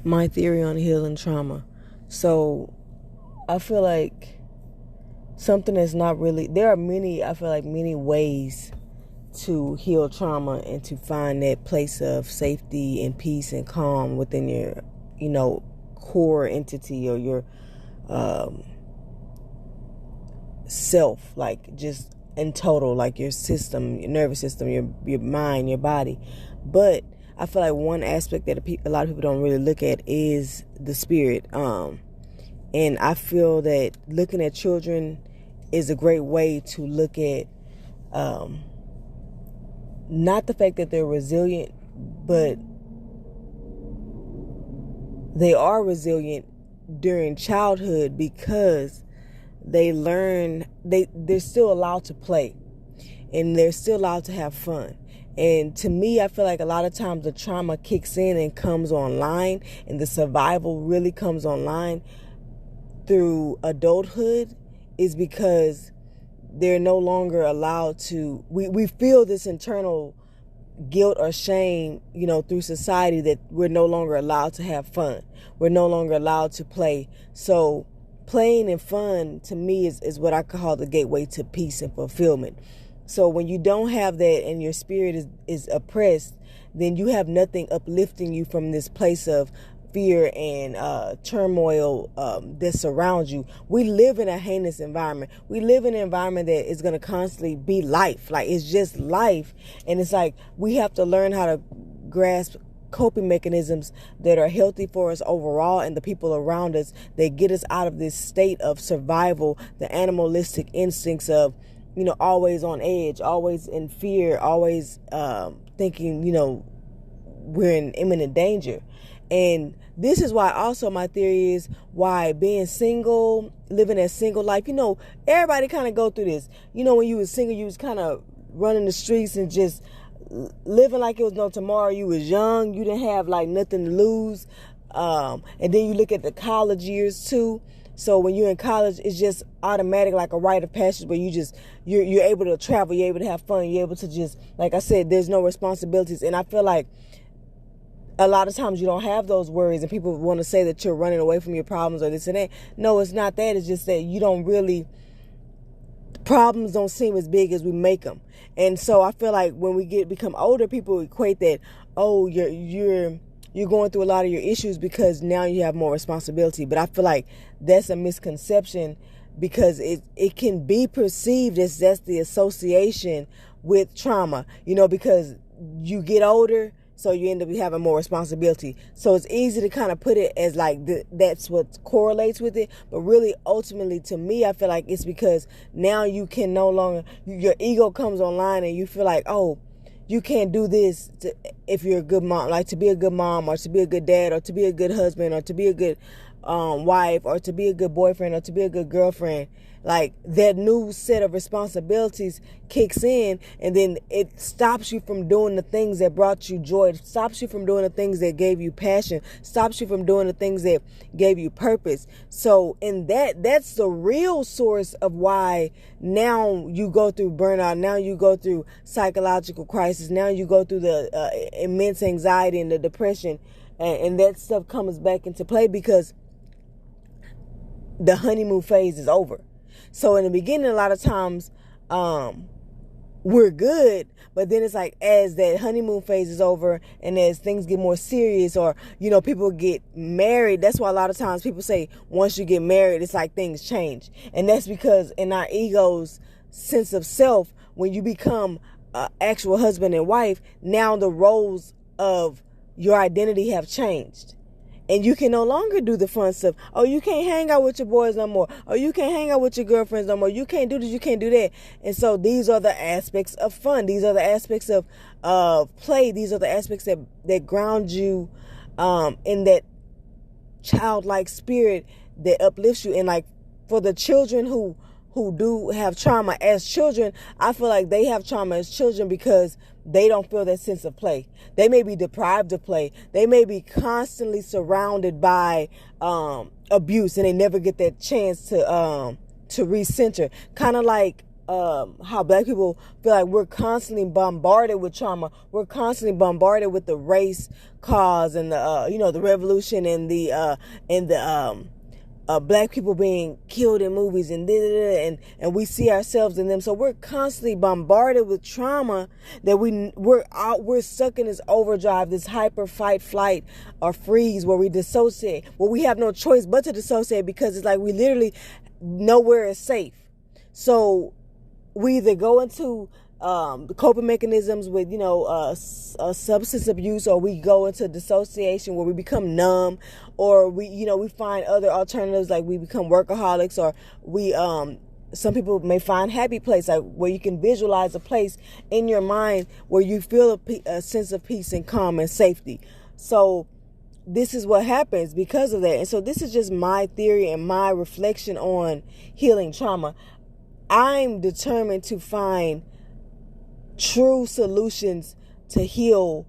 My theory on healing trauma. So I feel like something that's not really, there are many ways to heal trauma and to find that place of safety and peace and calm within your, core entity or your self, like just in total, like your system, your nervous system, your mind, your body. But I feel like one aspect that a lot of people don't really look at is the spirit. And I feel that looking at children is a great way to look at not the fact that they're resilient, but they are resilient during childhood because they learn, they're still allowed to play and they're still allowed to have fun. And to me, I feel like a lot of times the trauma kicks in and comes online, and the survival really comes online through adulthood, is because they're no longer allowed to, we feel this internal guilt or shame, through society, that we're no longer allowed to have fun. We're no longer allowed to play. So playing and fun, to me, is what I call the gateway to peace and fulfillment. So when you don't have that and your spirit is oppressed, then you have nothing uplifting you from this place of fear and turmoil that surrounds you. We live in a heinous environment. We live in an environment that is going to constantly be life. Like, it's just life. And it's like we have to learn how to grasp coping mechanisms that are healthy for us overall and the people around us, that get us out of this state of survival, the animalistic instincts of, always on edge, always in fear, always thinking, we're in imminent danger. And this is why also my theory is why being single, living a single life, everybody kind of go through this. When you was single, you was kind of running the streets and just living like it was no tomorrow. You was young. You didn't have like nothing to lose. And then you look at the college years too. So when you're in college, it's just automatic, like a rite of passage, where you're able to travel, you're able to have fun, you're able to just, like I said, there's no responsibilities. And I feel like a lot of times you don't have those worries, and people want to say that you're running away from your problems or this and that. No, it's not that. It's just that you don't really, problems don't seem as big as we make them. And so I feel like when we become older, people equate that, oh, you're going through a lot of your issues because now you have more responsibility. But I feel like that's a misconception, because it can be perceived as that's the association with trauma, because you get older, so you end up having more responsibility. So it's easy to kind of put it as like that's what correlates with it. But really, ultimately, to me, I feel like it's because now you can no longer, your ego comes online and you feel like, oh, you can't do this if you're a good mom, like to be a good mom or to be a good dad or to be a good husband or to be a good wife or to be a good boyfriend or to be a good girlfriend. Like, that new set of responsibilities kicks in, and then it stops you from doing the things that brought you joy. It stops you from doing the things that gave you passion. Stops you from doing the things that gave you purpose. So in that's the real source of why now you go through burnout. Now you go through psychological crisis. Now you go through the immense anxiety and the depression, and that stuff comes back into play because the honeymoon phase is over. So in the beginning, a lot of times, we're good, but then it's like, as that honeymoon phase is over and as things get more serious, or, people get married. That's why a lot of times people say once you get married, it's like things change. And that's because in our ego's sense of self, when you become an actual husband and wife, now the roles of your identity have changed. And you can no longer do the fun stuff. Oh, you can't hang out with your boys no more. Oh, you can't hang out with your girlfriends no more. You can't do this, you can't do that. And so these are the aspects of fun. These are the aspects of play. These are the aspects that ground you in that childlike spirit that uplifts you. And like, for the children who do have trauma as children, I feel like they have trauma as children because they don't feel that sense of play. They may be deprived of play. They may be constantly surrounded by abuse, and they never get that chance to recenter. Kind of like how black people feel like we're constantly bombarded with trauma. We're constantly bombarded with the race cause and the the revolution and the black people being killed in movies and and we see ourselves in them. So we're constantly bombarded with trauma that we're stuck in this overdrive, this hyper fight, flight, or freeze where we dissociate. Well, we have no choice but to dissociate because it's like we literally nowhere is safe. So we either go into the coping mechanisms with substance abuse, or we go into dissociation where we become numb, or we find other alternatives, like we become workaholics, or we some people may find happy place, like where you can visualize a place in your mind where you feel a sense of peace and calm and safety. So this is what happens because of that. And so this is just my theory and my reflection on healing trauma. I'm determined to find true solutions to heal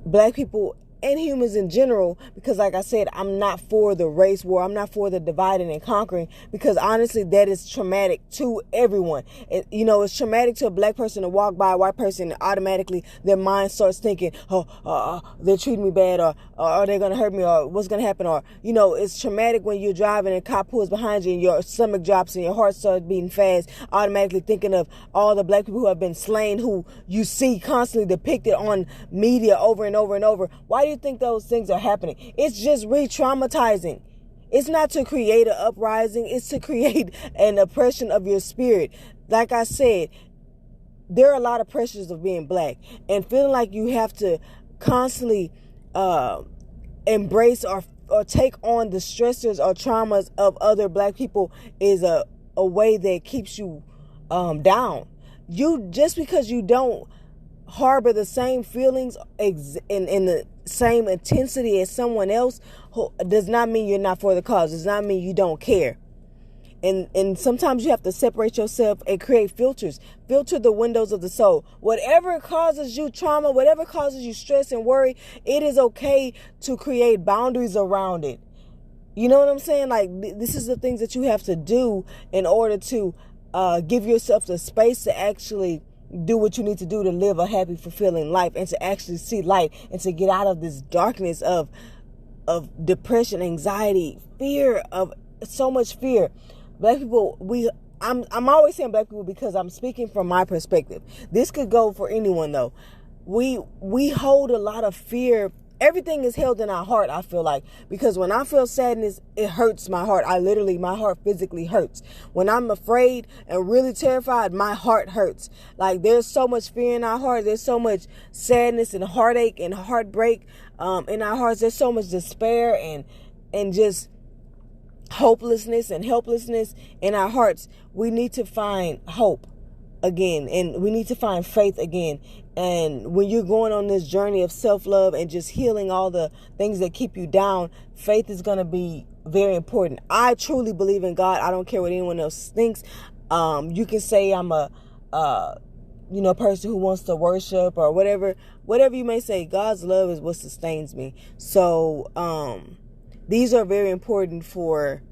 black people and humans in general, because like I said, I'm not for the race war. I'm not for the dividing and conquering, because honestly that is traumatic to everyone. It's traumatic to a black person to walk by a white person and automatically their mind starts thinking, they're treating me bad, or are they going to hurt me, or what's going to happen, or it's traumatic when you're driving and a cop pulls behind you and your stomach drops and your heart starts beating fast, automatically thinking of all the black people who have been slain, who you see constantly depicted on media over and over and over. Why do you think those things are happening? It's just re-traumatizing. It's not to create an uprising. It's to create an oppression of your spirit. Like I said, there are a lot of pressures of being black, and feeling like you have to constantly embrace or take on the stressors or traumas of other black people is a way that keeps you down. Just because you don't harbor the same feelings in the same intensity as someone else does not mean you're not for the cause. Does not mean you don't care. And sometimes you have to separate yourself and create filters. Filter the windows of the soul. Whatever causes you trauma, whatever causes you stress and worry, it is okay to create boundaries around it. You know what I'm saying? Like, this is the things that you have to do in order to give yourself the space to actually do what you need to do to live a happy, fulfilling life, and to actually see light, and to get out of this darkness of depression, anxiety, fear, of so much fear. Black people, I'm always saying black people because I'm speaking from my perspective. This could go for anyone though. We hold a lot of fear. Everything is held in our heart, I feel like, because when I feel sadness, it hurts my heart. My heart physically hurts. When I'm afraid and really terrified, my heart hurts. Like, there's so much fear in our heart. There's so much sadness and heartache and heartbreak in our hearts. There's so much despair and just hopelessness and helplessness in our hearts. We need to find hope again, and we need to find faith again. And when you're going on this journey of self-love and just healing all the things that keep you down, faith is going to be very important. I truly believe in God. I don't care what anyone else thinks. You can say I'm a person who wants to worship or whatever you may say. God's love is what sustains me. So these are very important for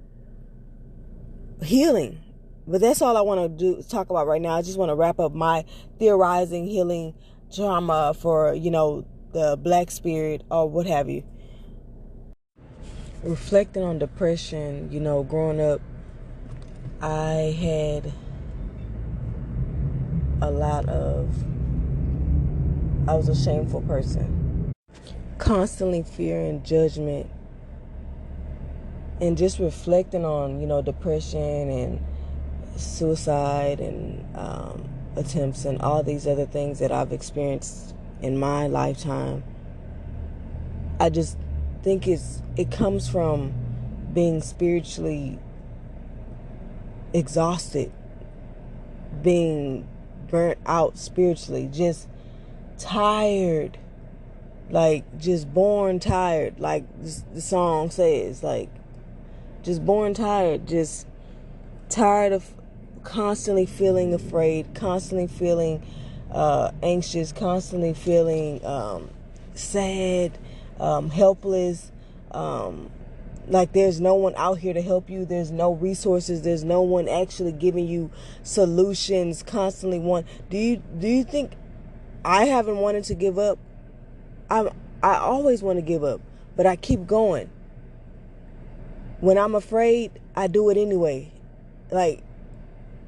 healing. But that's all I want to talk about right now. I just want to wrap up my theorizing, healing trauma for, the black spirit or what have you. Reflecting on depression, growing up, I had I was a shameful person. Constantly fearing judgment, and just reflecting on, depression and suicide and attempts and all these other things that I've experienced in my lifetime. I just think it comes from being spiritually exhausted, being burnt out spiritually, just tired, like just born tired, like the song says, like just born tired, just tired of constantly feeling afraid, constantly feeling anxious, constantly feeling sad, helpless, Like there's no one out here to help you. There's no resources. There's no one actually giving you solutions. Constantly do you think I haven't wanted to give up? I always want to give up, but I keep going. When I'm afraid, I do it anyway. Like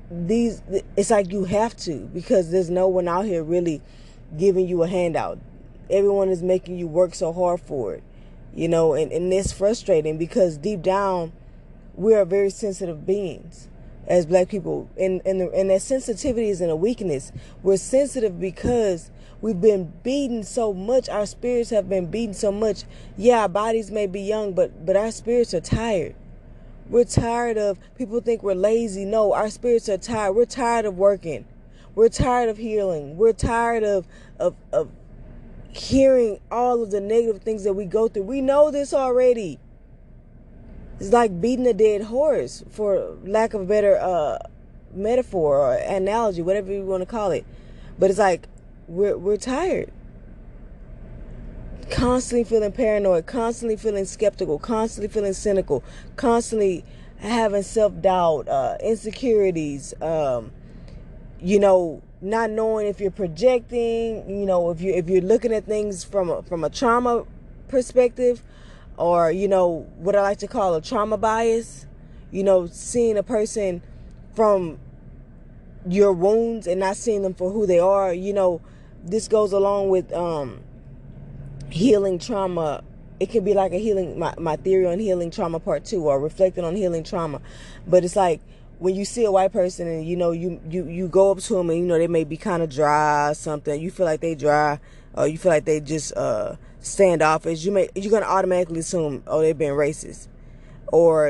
it's like you have to, because there's no one out here really giving you a handout. Everyone is making you work so hard for it, and it's frustrating, because deep down we are very sensitive beings as black people, and that sensitivity isn't a weakness. We're sensitive because we've been beaten so much. Our spirits have been beaten so much. Yeah, our bodies may be young, but our spirits are tired. We're tired of, people think we're lazy. No, our spirits are tired. We're tired of working. We're tired of healing. We're tired of hearing all of the negative things that we go through. We know this already. It's like beating a dead horse, for lack of a better metaphor or analogy, whatever you want to call it. But it's like we're tired. Constantly feeling paranoid, constantly feeling skeptical, constantly feeling cynical, constantly having self-doubt, insecurities, not knowing if you're projecting, if you're looking at things from a trauma perspective, or what I like to call a trauma bias, seeing a person from your wounds and not seeing them for who they are. This goes along with healing trauma. It can be like a healing, my theory on healing trauma part 2, or reflecting on healing trauma. But it's like when you see a white person and you go up to them and they may be kind of dry or something, you feel like they dry, or you feel like they just standoffish, you're gonna automatically assume, oh, they've been racist. Or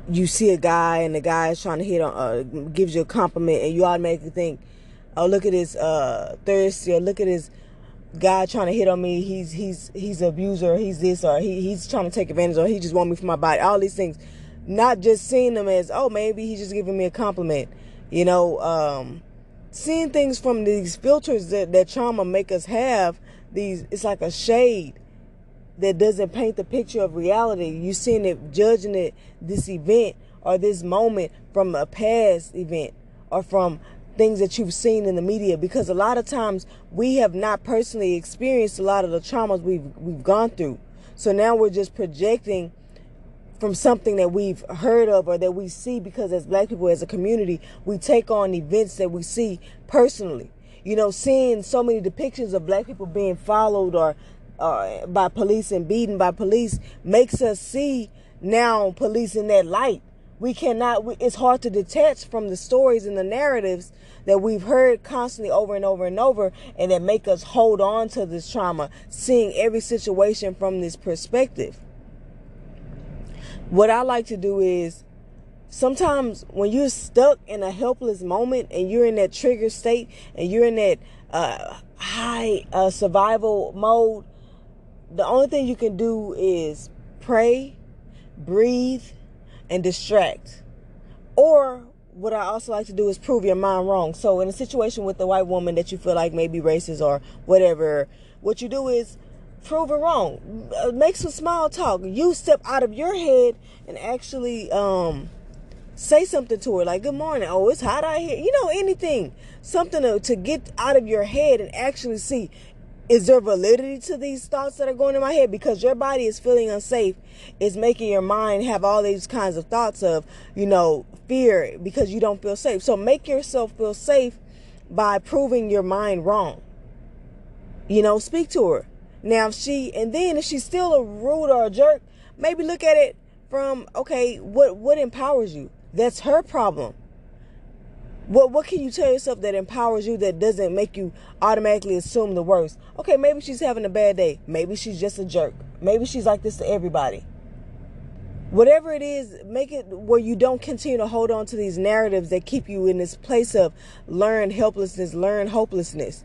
you see a guy and the guy is trying to hit on, gives you a compliment, and you automatically think, oh, look at this thirsty, or look at this guy trying to hit on me. He's an abuser, or he's this, or he's trying to take advantage, or he just want me for my body. All these things, not just seeing them as, oh, maybe he's just giving me a compliment. Seeing things from these filters that trauma make us have. It's like a shade that doesn't paint the picture of reality. You seeing it, judging it, this event or this moment from a past event, or from things that you've seen in the media, because a lot of times we have not personally experienced a lot of the traumas we've gone through. So now we're just projecting from something that we've heard of or that we see, because as black people, as a community, we take on events that we see personally. Seeing so many depictions of black people being followed or by police and beaten by police makes us see now police in that light. It's hard to detach from the stories and the narratives that we've heard constantly over and over and over, and that make us hold on to this trauma, seeing every situation from this perspective. What I like to do is, sometimes when you're stuck in a helpless moment and you're in that trigger state and you're in that high survival mode, the only thing you can do is pray, breathe, and distract. Or what I also like to do is prove your mind wrong. So in a situation with the white woman that you feel like may be racist or whatever, what you do is prove her wrong. Make some small talk. You step out of your head and actually say something to her, like, good morning, oh, it's hot out here, anything, something to get out of your head and actually see, is there validity to these thoughts that are going in my head? Because your body is feeling unsafe. It's making your mind have all these kinds of thoughts of, fear, because you don't feel safe. So make yourself feel safe by proving your mind wrong. Speak to her. Now, if she's still a rude or a jerk, maybe look at it from, okay, what empowers you? That's her problem. What can you tell yourself that empowers you, that doesn't make you automatically assume the worst? Okay, maybe she's having a bad day. Maybe she's just a jerk. Maybe she's like this to everybody. Whatever it is, make it where you don't continue to hold on to these narratives that keep you in this place of learned helplessness, learned hopelessness.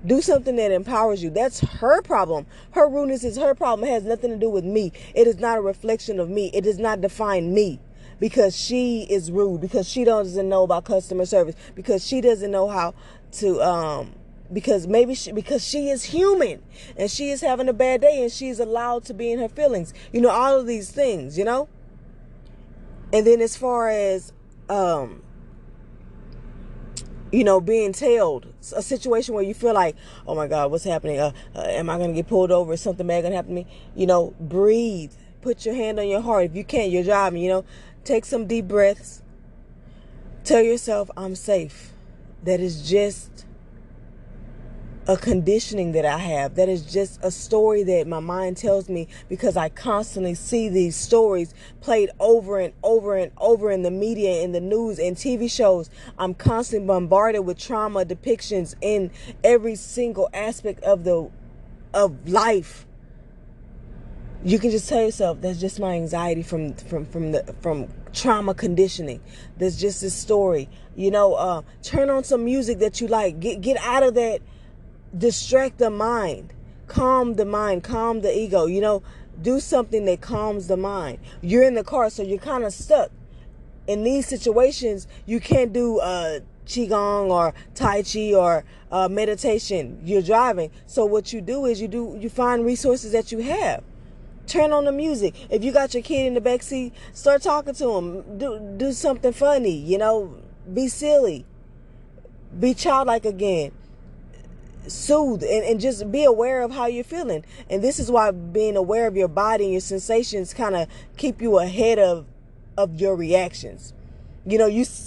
Do something that empowers you. That's her problem. Her rudeness is her problem. It has nothing to do with me. It is not a reflection of me. It does not define me. Because she is rude, because she doesn't know about customer service, because she doesn't know how to because because she is human and she is having a bad day and she's allowed to be in her feelings. All of these things, And then as far as, being tailed, a situation where you feel like, oh my God, what's happening? Am I going to get pulled over? Is something bad going to happen to me? Breathe. Put your hand on your heart. If you can't, you're driving, take some deep breaths. Tell yourself, I'm safe. That is just a conditioning that I have. That is just a story that my mind tells me because I constantly see these stories played over and over and over in the media, in the news, and TV shows. I'm constantly bombarded with trauma depictions in every single aspect of life. You can just tell yourself that's just my anxiety from trauma conditioning. There's just this story. Turn on some music that you like. Get out of that. Distract the mind. Calm the mind. Calm the ego. Do something that calms the mind. You're in the car, so you're kind of stuck. In these situations, you can't do qigong or tai chi or meditation. You're driving. So what you do is you find resources that you have. Turn on the music. If you got your kid in the backseat, start talking to him. Do something funny. Be silly. Be childlike again. Soothe and just be aware of how you're feeling. And this is why being aware of your body and your sensations kind of keep you ahead of your reactions. You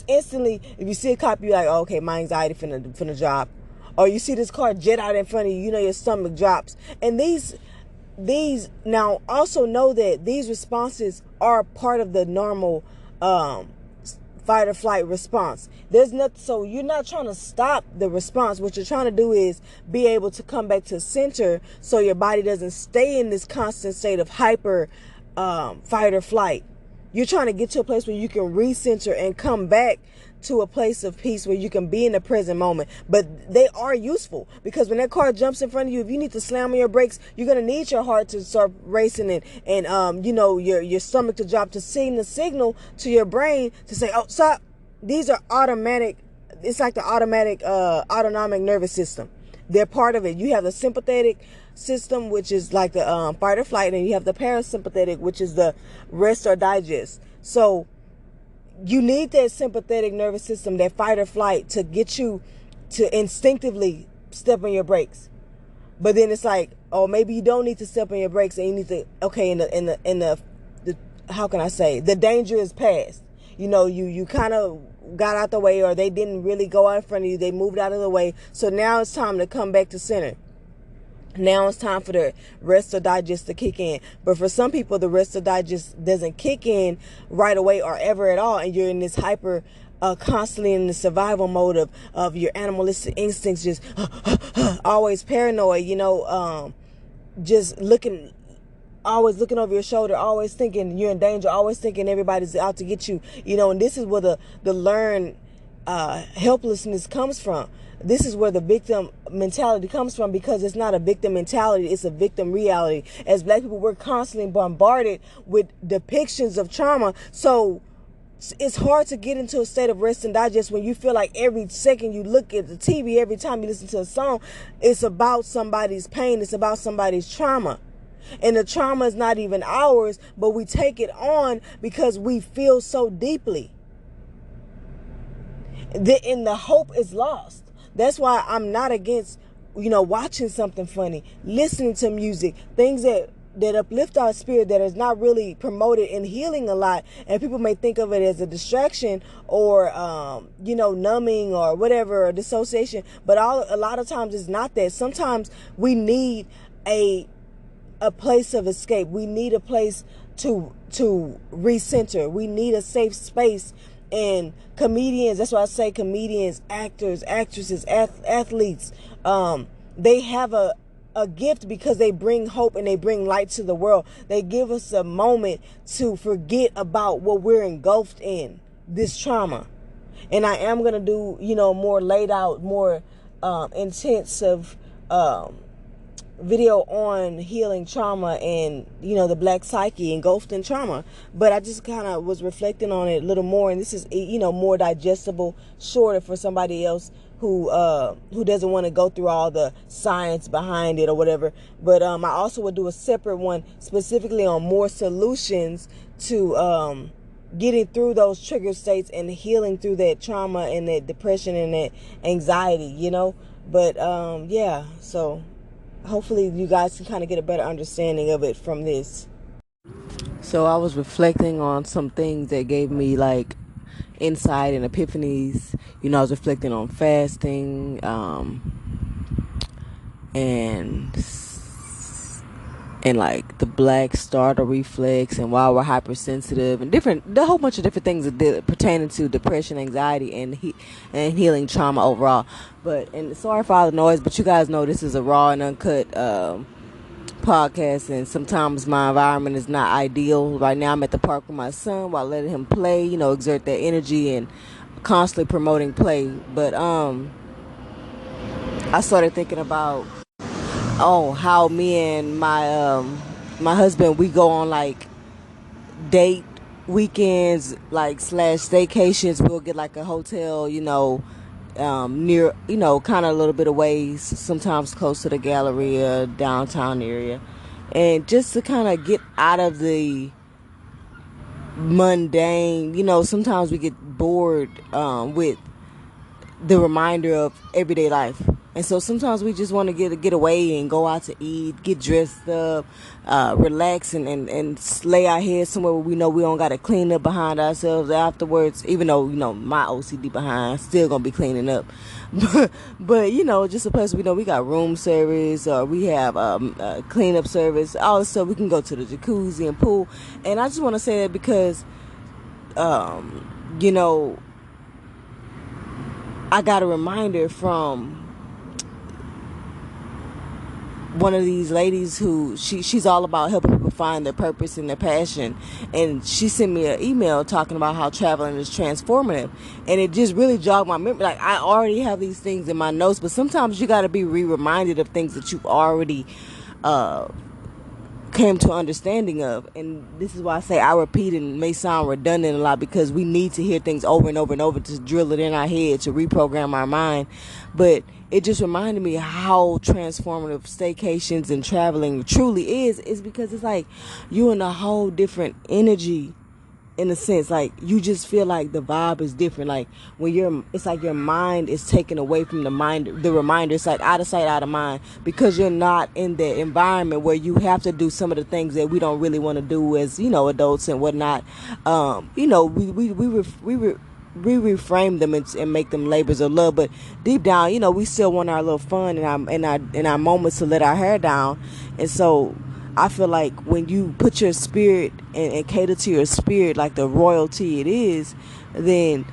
instantly, if you see a cop, you're like, oh, okay, my anxiety finna drop. Or you see this car jet out in front of you, your stomach drops. And these now also know that these responses are part of the normal fight or flight response. There's nothing, so you're not trying to stop the response. What you're trying to do is be able to come back to center so your body doesn't stay in this constant state of hyper fight or flight. You're trying to get to a place where you can recenter and come back to a place of peace where you can be in the present moment. But they are useful because when that car jumps in front of you, if you need to slam on your brakes, you're going to need your heart to start racing and your stomach to drop, to send the signal to your brain to say, oh, stop. These are automatic. It's like the automatic autonomic nervous system. They're part of it. You have the sympathetic system, which is like the fight or flight, and you have the parasympathetic, which is the rest or digest. So you need that sympathetic nervous system, that fight or flight, to get you to instinctively step on your brakes. But then it's like, oh, maybe you don't need to step on your brakes, and you need to, okay, in the how can I say, the danger is past. You kind of got out the way, or they didn't really go out in front of you. They moved out of the way. So now it's time to come back to center. Now it's time for the rest or digest to kick in. But for some people, the rest or digest doesn't kick in right away or ever at all. And you're in this hyper, constantly in the survival mode of your animalistic instincts, just always paranoid, just always looking over your shoulder, always thinking you're in danger, always thinking everybody's out to get you, and this is where the learned helplessness comes from. This is where the victim mentality comes from, because it's not a victim mentality, it's a victim reality. As Black people, we're constantly bombarded with depictions of trauma. So it's hard to get into a state of rest and digest when you feel like every second you look at the TV, every time you listen to a song, it's about somebody's pain, it's about somebody's trauma. And the trauma is not even ours, but we take it on because we feel so deeply. And the hope is lost. That's why I'm not against, watching something funny, listening to music, things that uplift our spirit, that is not really promoted in healing a lot. And people may think of it as a distraction or, numbing or whatever, or dissociation. But a lot of times it's not that. Sometimes we need a place of escape. We need a place to recenter. We need a safe space. And comedians, that's why I say comedians, actors, actresses, athletes, they have a gift because they bring hope and they bring light to the world. They give us a moment to forget about what we're engulfed in, this trauma. And I am going to do, more laid out, more intensive video on healing trauma and, the Black psyche engulfed in trauma. But I just kind of was reflecting on it a little more. And this is, more digestible, shorter for somebody else who doesn't want to go through all the science behind it or whatever. But I also would do a separate one specifically on more solutions to getting through those trigger states and healing through that trauma and that depression and that anxiety, you know. But yeah, so hopefully you guys can kind of get a better understanding of it from this. So I was reflecting on some things that gave me like insight and epiphanies. You know, I was reflecting on fasting, and like the black starter reflex and why we're hypersensitive and the whole bunch of different things pertaining to depression, anxiety, and healing trauma overall. And sorry for all the noise, but you guys know this is a raw and uncut podcast, and sometimes my environment is not ideal. Right now I'm at the park with my son while letting him play, you know, exert that energy and constantly promoting play. But I started thinking about how me and my husband, we go on like date weekends, like / staycations. We'll get like a hotel, you know, near, you know, kind of a little bit of ways, sometimes close to the Galleria downtown area, and just to kind of get out of the mundane. You know, sometimes we get bored with the reminder of everyday life, and so sometimes we just want to get away and go out to eat, get dressed up, relax, and lay our heads somewhere where we know we don't got to clean up behind ourselves afterwards, even though, you know, my OCD behind still gonna be cleaning up. But you know, just a place we know we got room service, or we have cleanup service, all this stuff. We can go to the jacuzzi and pool. And I just want to say that because you know, I got a reminder from one of these ladies who she's all about helping people find their purpose and their passion, and she sent me an email talking about how traveling is transformative, and it just really jogged my memory. Like, I already have these things in my notes, but sometimes you got to be reminded of things that you've already came to understanding of. And this is why I say I repeat and may sound redundant a lot, because we need to hear things over and over and over to drill it in our head, to reprogram our mind. But it just reminded me how transformative staycations and traveling truly is because it's like you in a whole different energy, in a sense. Like, you just feel like the vibe is different. Like, when it's like your mind is taken away from the reminder. It's like out of sight, out of mind, because you're not in the environment where you have to do some of the things that we don't really want to do as, you know, adults and whatnot. You know, we reframe them and make them labors of love, but deep down, you know, we still want our little fun and our moments to let our hair down. And so I feel like when you put your spirit and cater to your spirit like the royalty it is, then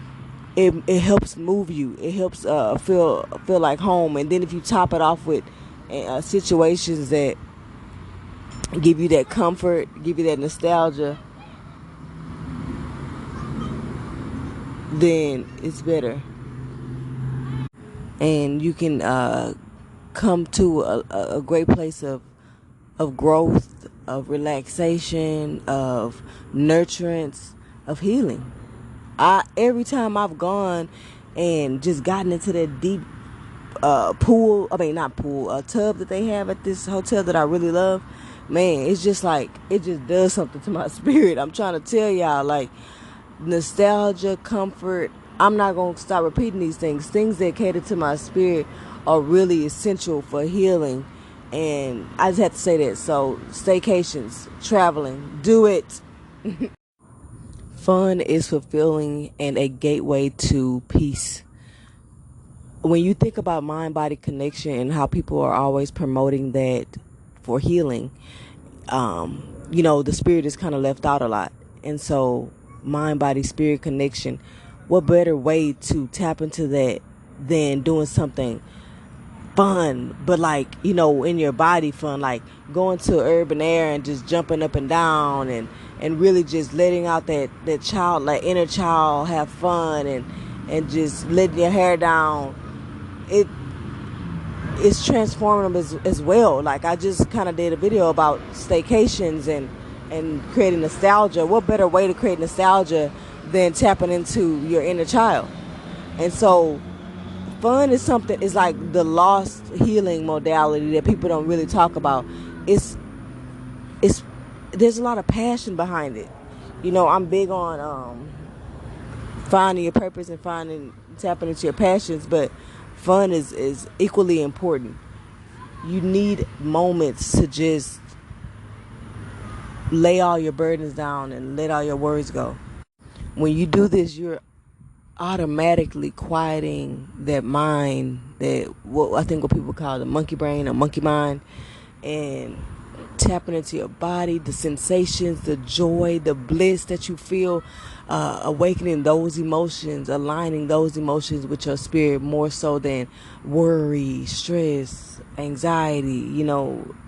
it helps move you. It helps feel like home. And then if you top it off with situations that give you that comfort, give you that nostalgia, then it's better. And you can come to a great place of growth, of relaxation, of nurturance, of healing. Every time I've gone and just gotten into that deep tub that they have at this hotel that I really love, man, it's just like, it just does something to my spirit. I'm trying to tell y'all, like, nostalgia, comfort. I'm not going to stop repeating these things. Things that cater to my spirit are really essential for healing. And I just have to say that. So, staycations, traveling, do it. Fun is fulfilling and a gateway to peace. When you think about mind-body connection and how people are always promoting that for healing, you know, the spirit is kind of left out a lot. And so, mind, body, spirit connection, what better way to tap into that than doing something fun, but like, you know, in your body fun, like going to urban air and just jumping up and down and really just letting out that child, like inner child, have fun and just letting your hair down. It's transformative as well. Like, I just kind of did a video about staycations and creating nostalgia. What better way to create nostalgia than tapping into your inner child? And so Fun is something, it's like the lost healing modality that people don't really talk about. It's it's there's a lot of passion behind it. I'm big on finding your purpose and tapping into your passions, but fun is equally important. You need moments to just lay all your burdens down and let all your worries go. When you do this, you're automatically quieting that mind, that what I think what people call the monkey brain or monkey mind, and tapping into your body, the sensations, the joy, the bliss that you feel, awakening those emotions, aligning those emotions with your spirit more so than worry, stress, anxiety,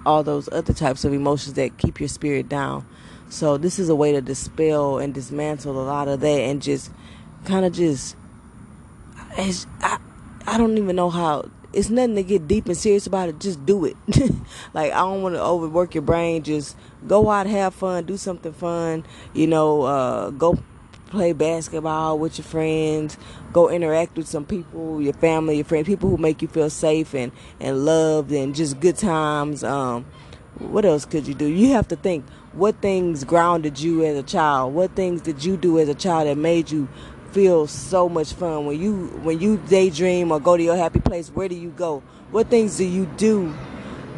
all those other types of emotions that keep your spirit down. So this is a way to dispel and dismantle a lot of that, and just kind of just, I don't even know how. It's nothing to get deep and serious about it. Just do it. Like, I don't want to overwork your brain. Just go out, have fun, do something fun. Go play basketball with your friends. Go interact with some people, your family, your friends, people who make you feel safe and loved, and just good times. What else could you do? You have to think, what things grounded you as a child? What things did you do as a child that made you feel so much fun? When you daydream or go to your happy place, where do you go? What things do you do?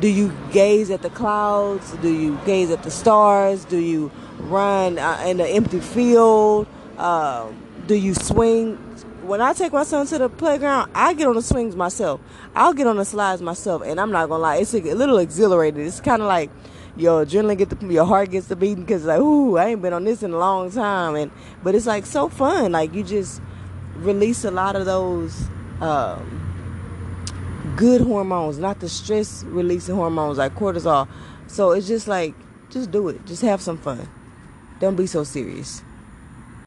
Do you gaze at the clouds? Do you gaze at the stars? Do you run in an empty field? Do you swing? When I take my son to the playground, I get on the swings myself. I'll get on the slides myself, and I'm not gonna lie, it's a little exhilarating. It's kind of like your adrenaline your heart gets to beating, because like, ooh, I ain't been on this in a long time, but it's like so fun. Like, you just release a lot of those good hormones, not the stress releasing hormones like cortisol. So it's just like, just do it. Just have some fun. Don't be so serious.